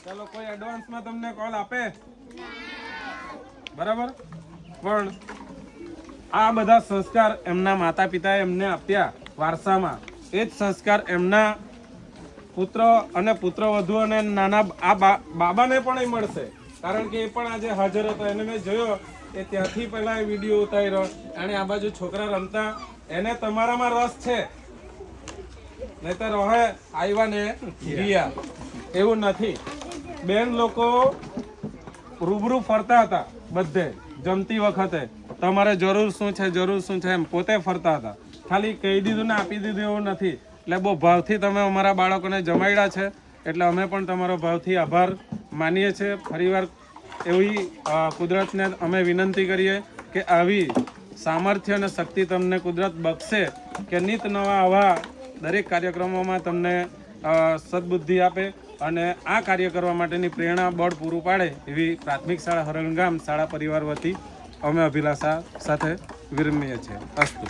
ચાલો કોઈ એડવાન્સમાં તમને કોલ આપે બરાબર, પણ આ બધા સંસ્કાર એમના માતા પિતાએ એમને આપ્યા વારસામાં, એ જ સંસ્કાર એમના પુત્ર અને પુત્રવધુ અને નાના આ બાબાને પણ મળશે, કારણ કે એ પણ આજે હાજર હતો. એને મેં જોયો કે ત્યાંથી પહેલા એ વિડીયો ઉતાર્યો અને આ બાજુ છોકરા રમતા, એને તમારામાં રસ છે, નહીતર હવે આવ્યા ને ગયા એવું નથી. બેન લોકો રૂબરૂ ફરતા હતા બધે, જમતી વખતે તમારે જરૂર શું છે જરૂર શું છે એમ પોતે ફરતા હતા. ખાલી કહી દીધું ને આપી દીધું એવું નથી. એટલે બહુ ભાવથી તમે અમારા બાળકોને જમાડ્યા છે, એટલે અમે પણ તમારો ભાવથી આભાર માનીએ છીએ. ફરીવાર એવી કુદરતને અમે વિનંતી કરીએ કે આવી સામર્થ્ય અને શક્તિ તમને કુદરત બક્ષે કે નિત નવા આવા દરેક કાર્યક્રમોમાં તમને સદબુદ્ધિ આપે અને આ કાર્ય કરવા માટેની પ્રેરણા બળ પૂરું પાડે એવી પ્રાથમિક શાળા હરણગામ શાળા પરિવાર વતી અમે અભિલાષા સાથે વિરમીએ છીએ. અસ્તુ.